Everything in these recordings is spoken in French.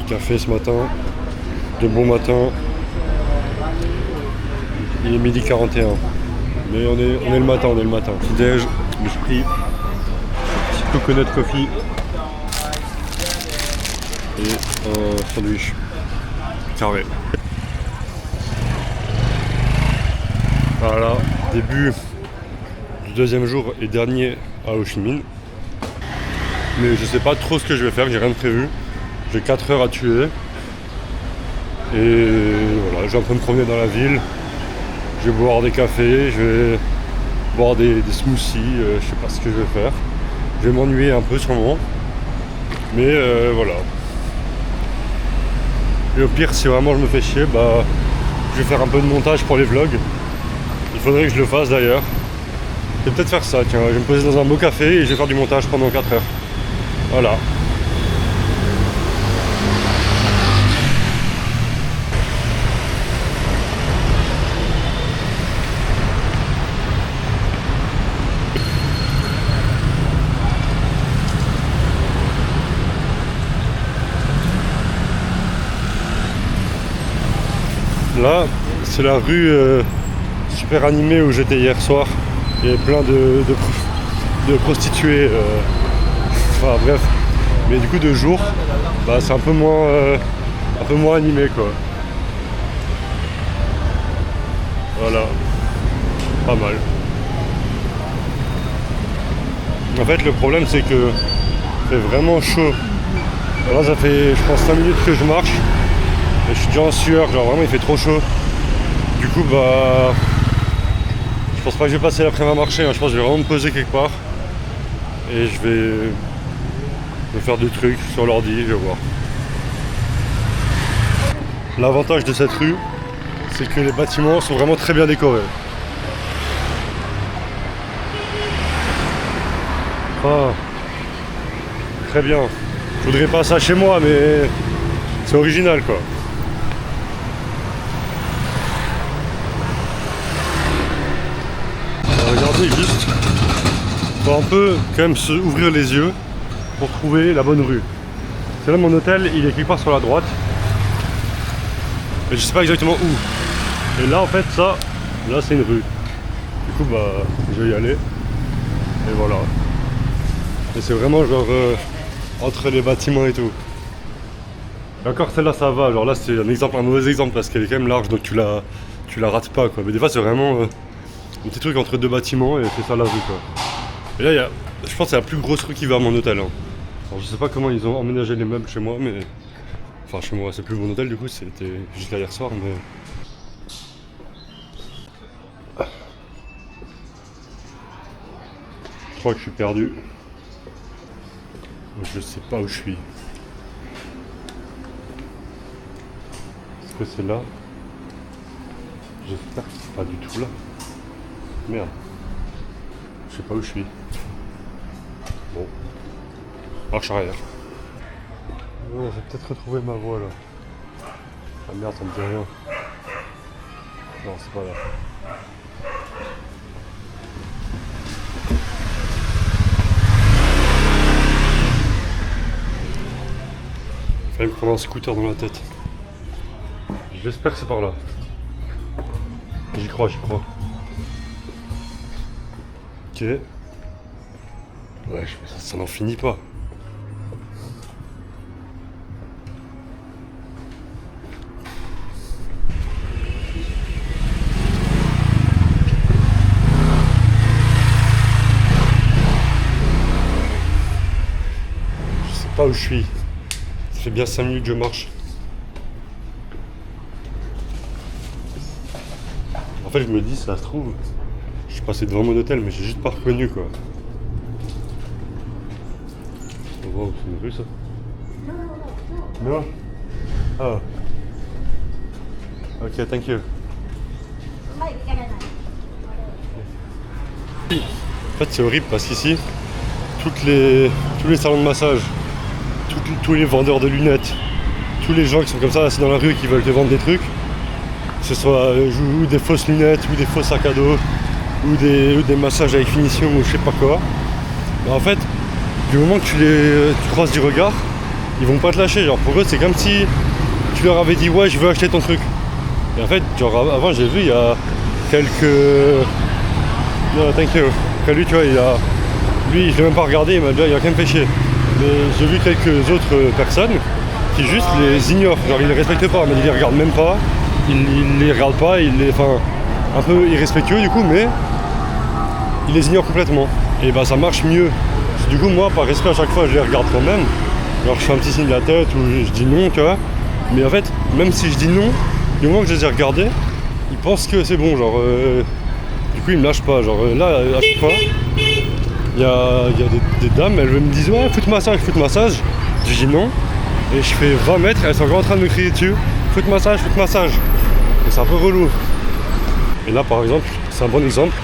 café ce matin, de bon matin. Il est 12h41. Mais on est le matin, Petit déj, je me suis pris un petit coconut coffee et un sandwich carré. Voilà, début du deuxième jour et dernier à Ho Chi Minh. Mais je sais pas trop ce que je vais faire, j'ai rien de prévu. J'ai 4 heures à tuer. Et voilà, je vais un peu me promener dans la ville. Je vais boire des cafés, je vais boire des smoothies, je sais pas ce que je vais faire. Je vais m'ennuyer un peu sûrement. Mais voilà. Et au pire, si vraiment je me fais chier, bah je vais faire un peu de montage pour les vlogs. Il faudrait que je le fasse d'ailleurs. Je vais peut-être faire ça, tiens, je vais me poser dans un beau café et je vais faire du montage pendant 4 heures. Voilà. Là, c'est la rue super animée où j'étais hier soir. Il y avait plein de prostituées. Enfin bref. Mais du coup de jour, bah, c'est un peu moins animé quoi. Voilà. Pas mal. En fait le problème c'est que il fait vraiment chaud. Là ça fait je pense 5 minutes que je marche. Et je suis déjà en sueur, genre vraiment il fait trop chaud. Du coup bah je pense pas que je vais passer l'après-midi à marcher, hein. Je pense que je vais vraiment me poser quelque part. Et je vais me faire des trucs sur l'ordi, je vais voir. L'avantage de cette rue, c'est que les bâtiments sont vraiment très bien décorés. Ah, très bien. Je voudrais pas ça chez moi, mais c'est original quoi. Regardez juste, faut un peu quand même se ouvrir les yeux pour trouver la bonne rue. C'est là mon hôtel, il est quelque part sur la droite. Mais je sais pas exactement où. Et là en fait ça, là c'est une rue. Du coup bah je vais y aller. Et voilà. Et c'est vraiment genre entre les bâtiments et tout. Et encore celle-là ça va, genre là c'est un mauvais exemple parce qu'elle est quand même large donc tu la rates pas quoi. Mais des fois c'est vraiment un petit truc entre deux bâtiments et c'est ça la rue quoi. Et là je pense que c'est la plus grosse rue qui va à mon hôtel. Hein. Alors je sais pas comment ils ont emménagé les meubles chez moi mais... Enfin chez moi c'est plus mon hôtel du coup, c'était jusqu'à hier soir mais... Je crois que je suis perdu. Je sais pas où je suis. Est-ce que c'est là? J'espère que c'est pas du tout là. Merde. Je sais pas où je suis. Bon. Marche arrière. Oh, j'ai peut-être retrouvé ma voie là. Ah merde, ça me dit rien. Non, c'est pas là. Il fallait me prendre un scooter dans la tête. J'espère que c'est par là. J'y crois. Ok. Ouais, ça n'en finit pas. Je sais pas où je suis. Ça fait bien 5 minutes que je marche. En fait, je me dis, ça se trouve, je suis passé devant mon hôtel, mais j'ai juste pas reconnu quoi. Oh, c'est une rue ça? Non? Ah. Ok, thank you. En fait, c'est horrible parce qu'ici, tous les salons de massage, tous les vendeurs de lunettes, tous les gens qui sont comme ça assis dans la rue et qui veulent te vendre des trucs, que ce soit ou des fausses lunettes, ou des faux sacs à dos, ou des massages avec finition, ou je sais pas quoi. Mais en fait, du moment que tu croises du regard, ils vont pas te lâcher. Genre pour eux c'est comme si tu leur avais dit ouais je veux acheter ton truc. Et en fait genre avant j'ai vu il y a quelques... Non thank you. Après lui tu vois lui je l'ai même pas regardé, il a quand même fait chier. Mais j'ai vu quelques autres personnes qui juste les ignorent. Genre ils les respectent pas, mais ils les regardent même pas. Ils les regardent pas, enfin un peu irrespectueux du coup, mais ils les ignorent complètement. Et bah ça marche mieux. Du coup moi par respect à chaque fois je les regarde quand même. Genre je fais un petit signe de la tête ou je dis non tu vois. Mais en fait même si je dis non, du moment que je les ai regardés, ils pensent que c'est bon, genre du coup ils me lâchent pas. Genre là à chaque fois il y a des dames, elles me disent ouais foot massage. Je dis non. Et je fais 20 mètres, elles sont encore en train de me crier dessus. Foot massage. Et c'est un peu relou. Et là par exemple, c'est un bon exemple.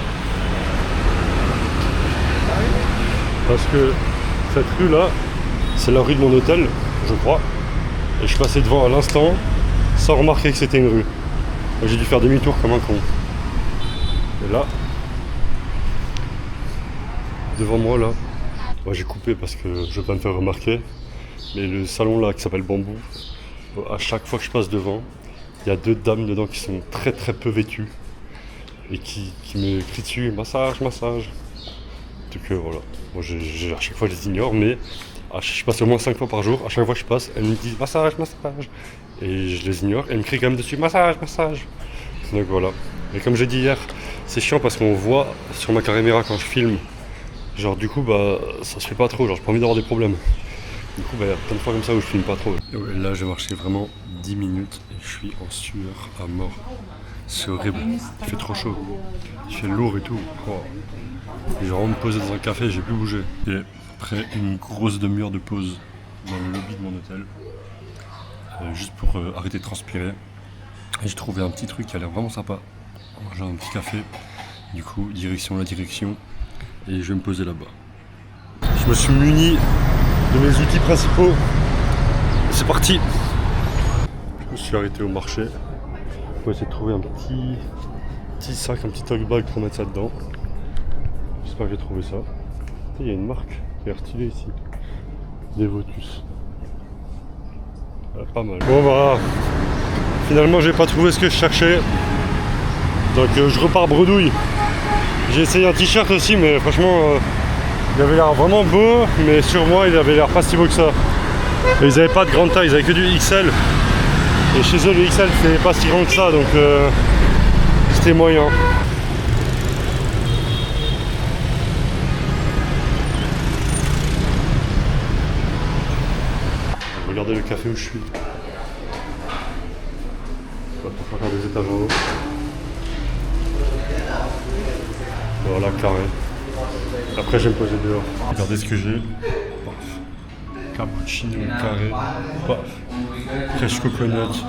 Parce que cette rue là, c'est la rue de mon hôtel, je crois. Et je suis passé devant à l'instant, sans remarquer que c'était une rue. Donc j'ai dû faire demi-tour comme un con. Et là, devant moi là, moi j'ai coupé parce que je veux pas me faire remarquer. Mais le salon là qui s'appelle Bambou, à chaque fois que je passe devant, il y a 2 dames dedans qui sont très très peu vêtues. Et qui me crient dessus, massage. Donc voilà, moi à chaque fois je les ignore, mais je passe au moins 5 fois par jour, à chaque fois que je passe, elles me disent massage. Et je les ignore, elles me crient quand même dessus, massage. Donc voilà. Et comme j'ai dit hier, c'est chiant parce qu'on voit sur ma caméra quand je filme, genre du coup bah ça se fait pas trop, genre j'ai pas envie d'avoir des problèmes. Du coup bah il y a plein de fois comme ça où je filme pas trop. Et ouais, là j'ai marché vraiment 10 minutes et je suis en sueur à mort. C'est horrible, il fait trop chaud, il fait lourd et tout. Oh. Et j'ai vraiment me posé dans un café, j'ai plus bougé. Et après une grosse demi-heure de pause dans le lobby de mon hôtel, juste pour arrêter de transpirer. Et j'ai trouvé un petit truc qui a l'air vraiment sympa. J'ai un petit café, du coup direction la direction, et je vais me poser là-bas. Je me suis muni de mes outils principaux. C'est parti. Je me suis arrêté au marché pour essayer de trouver un petit sac, un petit tote bag pour mettre ça dedans. J'espère que j'ai trouvé ça. Il y a une marque qui est stylée ici. Devotus. Pas mal. Bon bah, finalement j'ai pas trouvé ce que je cherchais. Donc je repars bredouille. J'ai essayé un t-shirt aussi, mais franchement il avait l'air vraiment beau, mais sur moi il avait l'air pas si beau que ça. Et ils avaient pas de grande taille, ils avaient que du XL. Et chez eux le XL c'est pas si grand que ça, donc c'était moyen. Regardez le café où je suis. On va pas faire des étages en haut. Voilà, carré. Après je vais me poser dehors. Regardez ce que j'ai. Paf. Cappuccino carré. Paf. Fresh coconut.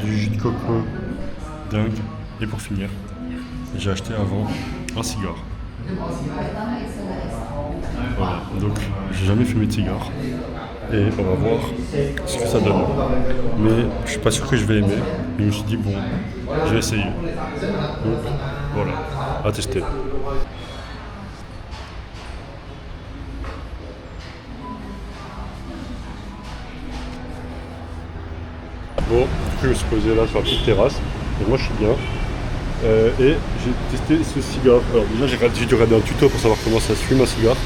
Du jus de coco. Dingue. Et pour finir, j'ai acheté avant un cigare. Voilà, donc j'ai jamais fumé de cigare. Et on va voir ce que ça donne. Mais je suis pas sûr que je vais aimer. Mais je me suis dit bon, je vais essayer. Donc voilà, à tester. Bon, du coup je me suis posé là sur la petite terrasse. Et moi je suis bien. Et j'ai testé ce cigare. Alors déjà j'ai dû regarder un tuto pour savoir comment ça se fume un cigare.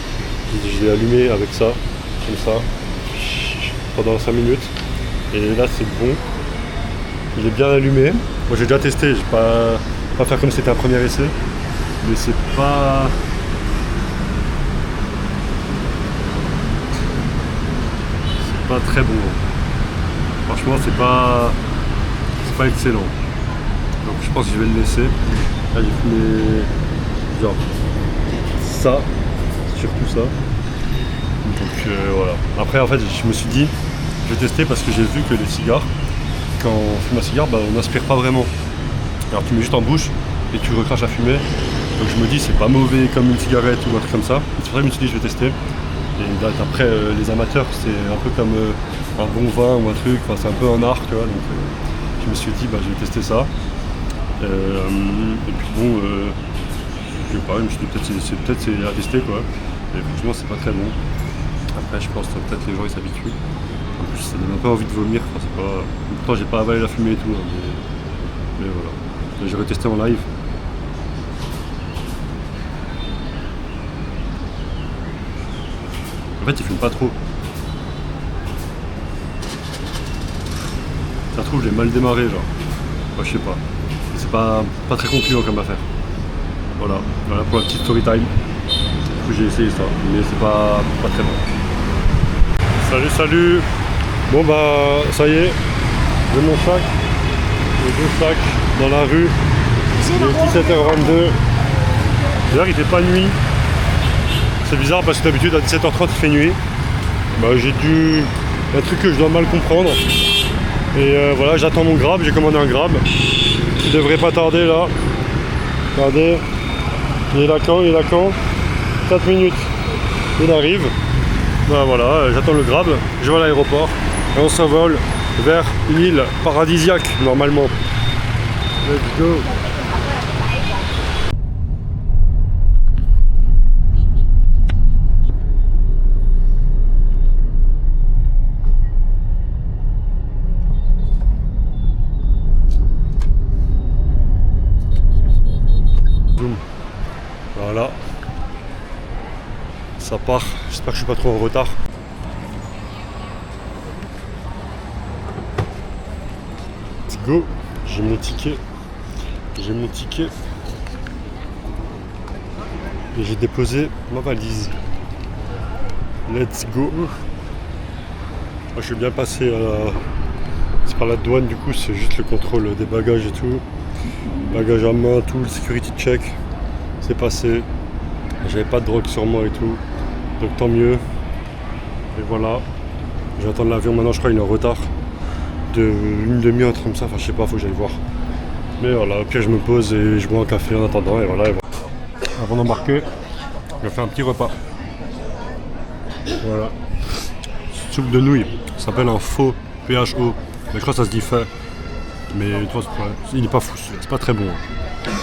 Je l'ai allumé avec ça, comme ça, pendant 5 minutes. Et là c'est bon. Il est bien allumé. Moi j'ai déjà testé, je vais pas faire comme si c'était un premier essai. Mais c'est pas très bon. Franchement c'est pas excellent. Donc je pense que je vais le laisser. Là j'ai fumé genre ça, surtout ça. Donc voilà. Après en fait je me suis dit, je vais tester parce que j'ai vu que les cigares, quand on fume un cigare, bah, on n'aspire pas vraiment. Alors tu mets juste en bouche et tu recraches la fumée. Donc je me dis c'est pas mauvais comme une cigarette ou un truc comme ça. Et c'est pour ça que je me suis dit je vais tester. Et là, après les amateurs c'est un peu comme un bon vin ou un truc, enfin, c'est un peu un art tu vois. Donc je me suis dit bah, je vais tester ça. Et puis bon, je sais pas, je me suis dit peut-être c'est à tester quoi. Et franchement c'est pas très bon. Après, je pense que peut-être les gens ils s'habituent. En plus, ça donne un peu envie de vomir. Enfin, c'est pas... Pourtant, j'ai pas avalé la fumée et tout, hein, mais voilà. J'ai retesté en live. En fait, il fume pas trop. Ça se trouve, j'ai mal démarré, genre. Enfin, je sais pas. C'est pas très concluant comme affaire. Voilà pour la petite story time. Du coup, j'ai essayé ça, mais c'est pas très bon. Salut. Bon bah, ça y est. J'ai mon sac. Les 2 sacs dans la rue. Il est 17h22. D'ailleurs, il fait pas nuit. C'est bizarre parce que d'habitude à 17h30 il fait nuit. Bah, j'ai dû... un truc que je dois mal comprendre. Et voilà, j'attends mon grab, j'ai commandé un grab. Il devrait pas tarder là. Regardez. Il est là quand 4 minutes. Il arrive. Bah, voilà, j'attends le grab. Je vais à l'aéroport. Et on s'envole vers une île paradisiaque normalement. Let's go. Voilà, ça part, j'espère que je suis pas trop en retard. Let's go, j'ai mon ticket. Et j'ai déposé ma valise. Let's go. Moi, je suis bien passé c'est par la douane, du coup c'est juste le contrôle des bagages et tout. Bagages à main, tout, le security check. C'est passé. J'avais pas de drogue sur moi et tout. Donc tant mieux. Et voilà. J'attends l'avion maintenant, je crois qu'il est en retard. De une demi-heure, comme ça, enfin je sais pas, faut que j'aille voir. Mais voilà, puis je me pose et je bois un café en attendant et voilà. Avant d'embarquer, je vais faire un petit repas. Voilà. Soupe de nouilles. Ça s'appelle un faux PHO. Mais je crois que ça se dit fait. Mais il est pas fou, c'est pas très bon.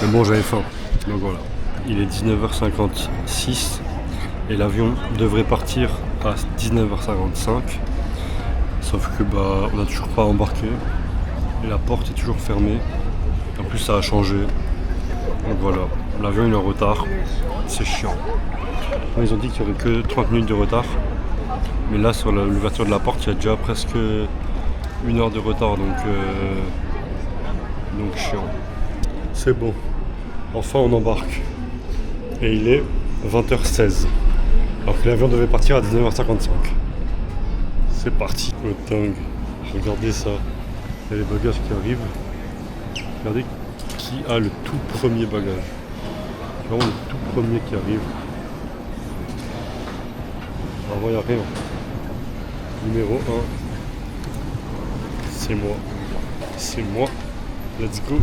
Mais bon, j'avais faim. Donc voilà. Il est 19h56 et l'avion devrait partir à 19h55. Sauf que bah on n'a toujours pas embarqué et la porte est toujours fermée. En plus ça a changé. Donc voilà, l'avion il est en retard. C'est chiant. Ils ont dit qu'il n'y aurait que 30 minutes de retard. Mais là sur l'ouverture de la porte il y a déjà presque 1 heure de retard, donc chiant. C'est bon. Enfin on embarque. Et il est 20h16. Alors que l'avion devait partir à 19h55. C'est parti. Oh dingue. Regardez ça. Il y a les bagages qui arrivent. Regardez qui a le tout premier bagage. Vraiment le tout premier qui arrive. Avant il n'y a rien. Numéro 1. C'est moi. Let's go.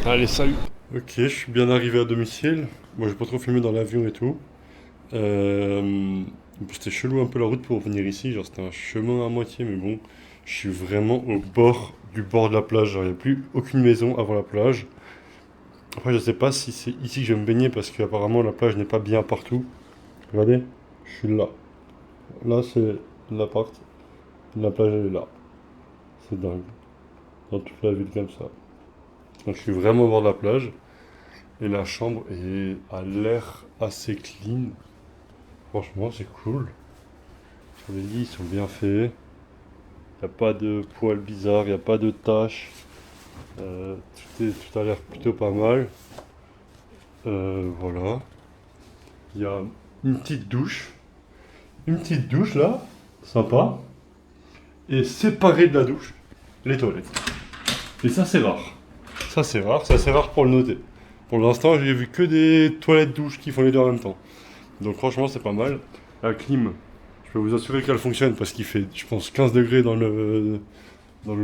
Allez, salut. Ok, je suis bien arrivé à domicile. Moi, j'ai pas trop filmé dans l'avion et tout. C'était chelou un peu la route pour venir ici. Genre, c'était un chemin à moitié, mais bon, je suis vraiment au bord de la plage. Genre, il n'y a plus aucune maison avant la plage. Après, je sais pas si c'est ici que je vais me baigner parce qu'apparemment la plage n'est pas bien partout. Regardez, je suis là. Là, c'est l'appart. La plage, elle est là. C'est dingue. Dans toute la ville comme ça. Donc je suis vraiment au bord de la plage. Et la chambre a l'air assez clean. Franchement, c'est cool. Les lits ils sont bien faits. Il n'y a pas de poils bizarres, il n'y a pas de taches. Tout a l'air plutôt pas mal. Voilà. Il y a une petite douche. Une petite douche là. Sympa. Et séparé de la douche, les toilettes. Et ça c'est rare. Ça c'est rare pour le noter. Pour l'instant j'ai vu que des toilettes douches qui font les deux en même temps. Donc franchement c'est pas mal. La clim, je peux vous assurer qu'elle fonctionne parce qu'il fait je pense 15 degrés dans le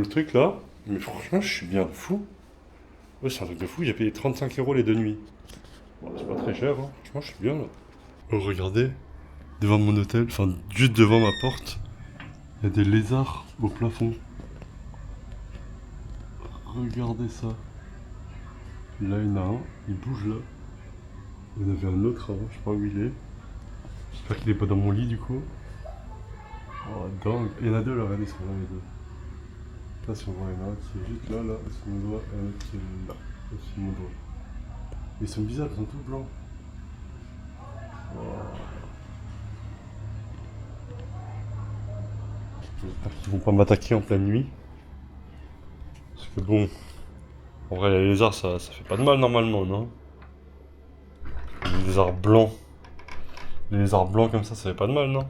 truc là. Mais franchement je suis bien fou. Ouais c'est un truc de fou, j'ai payé 35 € les 2 nuits. Bon, c'est pas très cher, hein. Franchement je suis bien là. Oh regardez, devant mon hôtel, enfin juste devant ma porte. Il y a des lézards au plafond. Regardez ça. Là, il y en a un. Il bouge là. Il y en avait un autre avant, je sais pas où il est. J'espère qu'il est pas dans mon lit du coup. Oh dingue. Il y en a deux là, regardez, ils sont là les deux. Là si on voit, il y en a un qui est juste là, là, au-dessus de mon doigt, et un autre qui est là, au-dessus de mon doigt. Ils sont bizarres, ils sont tous blancs. Oh. J'espère qu'ils vont pas m'attaquer en pleine nuit. Parce que bon, en vrai les lézards ça fait pas de mal normalement, non? Les lézards blancs. Les lézards blancs comme ça fait pas de mal, non?